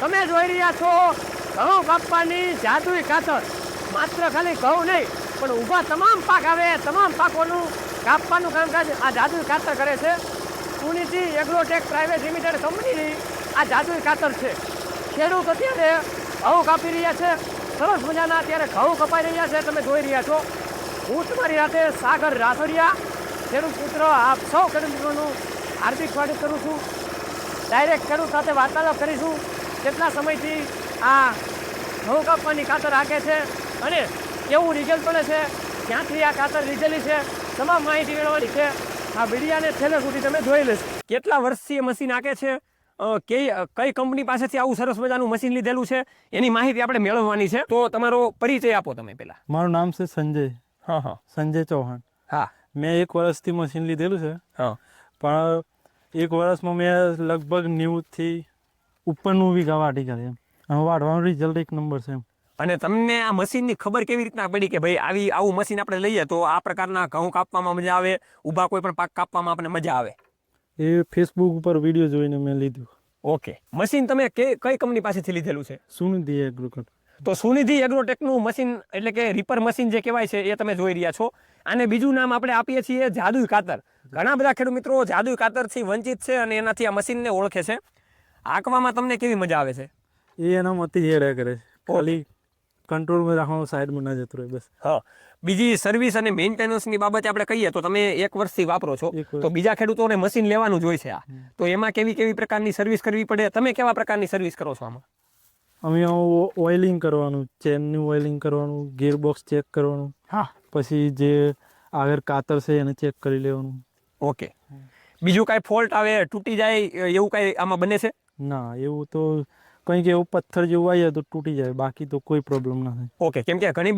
તમે જોઈ રહ્યા છો ઘઉં કાપવાની જાદુઈ ખાતર. માત્ર ખાલી ઘઉં નહીં પણ ઊભા તમામ પાક આવે તમામ પાકોનું કાપવાનું કામકાજ આ જાદુઈ ખાતર કરે છે. સુનિધિ એગ્રોટેક પ્રાઇવેટ લિમિટેડ કંપનીની આ જાદુઈ ખાતર છે. ખેડૂત અત્યારે ઘઉં કાપી રહ્યા છે. સરસ મજાના અત્યારે ઘઉં કપાઈ રહ્યા છે. તમે જોઈ રહ્યા છો. હું તમારી સાથે સાગર રાઠોડિયા, ખેડૂત પુત્ર, આપ સૌ ખેડૂત મિત્રોનું હાર્દિક સ્વાગત કરું છું. ડાયરેક્ટ ખેડૂત સાથે વાર્તાલાપ કરીશું. કેટલા સમયથી આ ઘઉં કાપવાની ખાતર હાકે છે અને કેવું રિઝલ્ટ પડે છે, ક્યાંથી આ ખાતર લીધેલી છે, તમામ માહિતી મેળવવાની છે. આ વિડીયાને છેલ્લે સુધી તમે જોઈ લેશો. કેટલા વર્ષથી એ મશીન હાકે છે, કઈ કંપની પાસેથી આવું સરસ મજાનું મશીન લીધેલું છે, એની માહિતી આપણે મેળવવાની છે. તો તમારો પરિચય આપો તમે પહેલા. મારું નામ છે સંજય. હા, સંજય ચૌહાણ. હા. મેં 1 વર્ષથી મશીન લીધેલું છે. હા. પણ 1 વર્ષમાં મેં લગભગ 90થી ઉપરનું વીઘા વાટી કરે એમ. અને વાટવાનું રિઝલ્ટ 1 નંબર છે એમ. અને તમને આ મશીનની ખબર કેવી રીતના પડી કે ભાઈ આવું મશીન આપણે લઈએ તો આ પ્રકારના ઘઉં કાપવામાં મજા આવે, ઊભા કોઈ પણ પાક કાપવામાં આપણને મજા આવે? એ ફેસબુક ઉપર વિડીયો જોઈને મેં લીધું. ઓકે. મશીન તમે કઈ કંપની પાસેથી લીધેલું છે? સુનિધિ એગ્રોટેક. તો સુનિધિ એગ્રોટેકનું મશીન એટલે કે રીપર મશીન જે કહેવાય છે એ તમે જોઈ રહ્યા છો. અને બીજું નામ આપણે આપીએ છીએ જાદુઈ ખાતર. ઘણા બધા ખેડૂત મિત્રો જાદુઈ ખાતરથી વંચિત છે અને એનાથી આ મશીનને ઓળખે છે. હાંકવામાં તમને કેવી મજા આવે છે? એ એના મતી હેડ્યા કરે છે. ખાલી કંટ્રોલમાં રાખવાનું, સાઈડમાં ના જતું રહે બસ. હા. બીજી સર્વિસ અને મેન્ટેનન્સની બાબતે આપણે કહીએ તો તમે 1 વર્ષથી વાપરો છો, તો બીજા ખેડૂતોને મશીન લેવાનું જ હોય છે. તો એમાં કેવી પ્રકારની સર્વિસ કરવી પડે? તમે કેવા પ્રકારની સર્વિસ કરો છો આમાં? અમે ઓઇલિંગ કરવાનું, ચેનનું ઓઇલિંગ કરવાનું, ગિયરબોક્સ ચેક કરવાનું. હા. પછી જે આગળ કાતર છે એને ચેક કરી લેવાનું. ઓકે. બીજું કાંઈ ફોલ્ટ આવે, તૂટી જાય એવું કાંઈ આમાં બને છે? ના, એવું તો કંઈક એવું પથ્થર જેવું આવી જાય તો તૂટી જાય, બાકી તો કોઈ પ્રોબ્લેમ ના થાય. ઓકે. કેમ કે ઘણી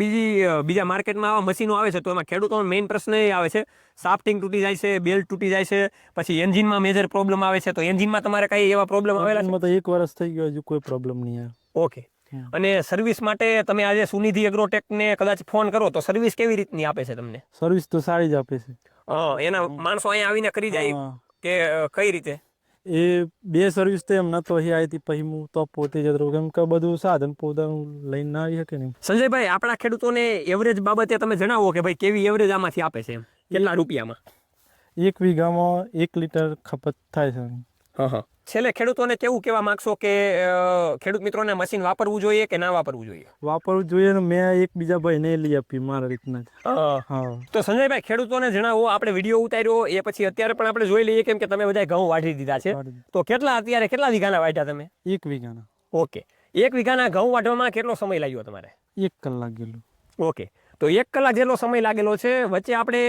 બીજા માર્કેટમાં આવા મશીનો આવે છે તો એમાં ખેડૂતોનો મેઇન પ્રશ્ન એ આવે છે, શાફ્ટિંગ તૂટી જાય છે, બેલ્ટ તૂટી જાય છે, પછી એન્જિનમાં મેજર પ્રોબ્લેમ આવે છે. તો એન્જિનમાં તમારે કઈ એવા પ્રોબ્લેમ આવેલા છે? એન્જિનમાં તો 1 વર્ષ થઈ ગયો, હજુ કોઈ પ્રોબ્લેમ નહીં આવે. ઓકે. અને સર્વિસ માટે તમે આજે સુનિધિ એગ્રોટેકને કદાચ ફોન કરો તો સર્વિસ કેવી રીતની આપે છે તમને? સર્વિસ તો સારી જ આપે છે. એના માણસો અહીંયા આવીને કરી જાય કે કઈ રીતે? એ 2 સર્વિસ તો એમ નતો અહીં આવી હતી, પછી હું તો પોતે જ હતો, કેમ કે બધું સાધન પોતાનું લઈને ના આવી શકે ને. સંજયભાઈ, આપણા ખેડૂતોને એવરેજ બાબતે તમે જણાવો કે ભાઈ કેવી એવરેજ આમાંથી આપે છે, કેટલા રૂપિયામાં? 1 વીઘામાં 1 લીટર ખપત થાય છે. હા. છેલ્લે ખેડૂતોને કેવું કહેવા માંગશો કે ખેડૂત મિત્રોને મશીન વાપરવું જોઈએ કે ના વાપરવું જોઈએ? વાપરવું જોઈએ ને. મેં એક બીજા ભાઈને લઈ આપી મારા રીતના જ. હા. તો સંજયભાઈ, ખેડૂતોને જણાવો, આપણે વિડીયો ઉતાર્યો એ પછી અત્યારે પણ આપણે જોઈ લઈએ, કેમ કે તમે બધા ઘઉં વાઢી દીધા છે. તો અત્યારે કેટલા વીઘાના વાઢ્યા તમે? 1 વીઘાના. ઓકે. 1 વીઘાના ઘઉં વાઢવામાં કેટલો સમય લાગ્યો તમારે? 1 કલાક ગયેલું. ઓકે. તો 1 કલાક જેટલો સમય લાગેલો છે. વચ્ચે આપણે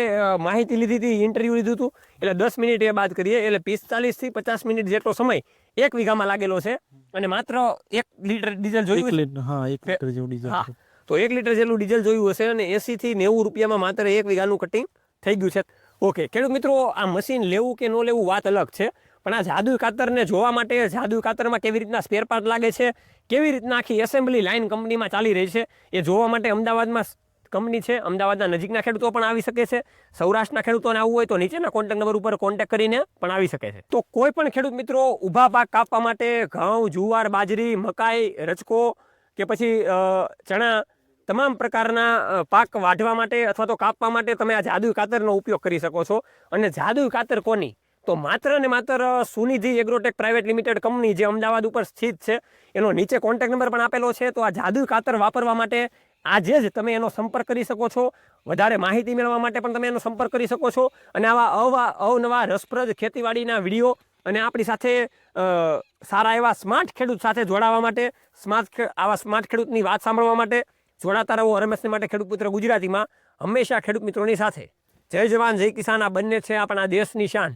માહિતી લીધી હતી, ઇન્ટરવ્યૂ લીધું હતું, એટલે 10 મિનિટ એ બાદ કરીએ એટલે 45 થી 50 મિનિટ જેટલો સમય 1 વીઘામાં લાગેલો છે. અને માત્ર 1 લીટર ડીઝલ જોયું? હા, 1 લીટર જેવું ડીઝલ. તો 1 લીટર જેટલું ડીઝલ જોયું હશે અને 80 થી 90 રૂપિયામાં માત્ર 1 વીઘાનું કટિંગ થઈ ગયું છે. ઓકે. ખેડૂત મિત્રો, આ મશીન લેવું કે ન લેવું વાત અલગ છે, પણ આ જાદુઈ ખાતરને જોવા માટે, જાદુઈ ખાતરમાં કેવી રીતના સ્પેર પાર્ટ લાગે છે, કેવી રીતના આખી એસેમ્બલી લાઇન કંપનીમાં ચાલી રહી છે, એ જોવા માટે અમદાવાદમાં કંપની છે. અમદાવાદના નજીકના ખેડૂતો પણ આવી શકે છે. સૌરાષ્ટ્રના ખેડૂતોને આવવું હોય તો નીચેના કોન્ટેક્ટ નંબર ઉપર કોન્ટેક્ટ કરીને પણ આવી શકે છે. તો કોઈ પણ ખેડૂત મિત્રો ઊભા પાક કાપવા માટે ઘઉં, જુવાર, બાજરી, મકાઈ, રચકો કે પછી ચણા, તમામ પ્રકારના પાક વાઢવા માટે અથવા તો કાપવા માટે તમે આ જાદુઈ ખાતરનો ઉપયોગ કરી શકો છો. અને જાદુઈ ખાતર કોની? તો માત્ર ને માત્ર Sunidhi Agrotech private limited company, જે અમદાવાદ ઉપર સ્થિત છે, એનો નીચે કોન્ટેક્ટ નંબર પણ આપેલો છે. તો આ જાદુઈ ખાતર વાપરવા માટે આજે જ તમે એનો સંપર્ક કરી શકો છો. વધારે માહિતી મેળવવા માટે પણ તમે એનો સંપર્ક કરી શકો છો. અને આવા અવનવા રસપ્રદ ખેતીવાડીના વિડીયો અને આપણી સાથે સારા એવા સ્માર્ટ ખેડૂત સાથે જોડાવા માટે, આવા સ્માર્ટ ખેડૂતની વાત સાંભળવા માટે જોડાતા રહો. રમેશને માટે ખેડૂત પુત્ર ગુજરાતીમાં હંમેશા ખેડૂત મિત્રોની સાથે. જય જવાન, જય કિસાન, આ બંને છે આપણા દેશની શાન.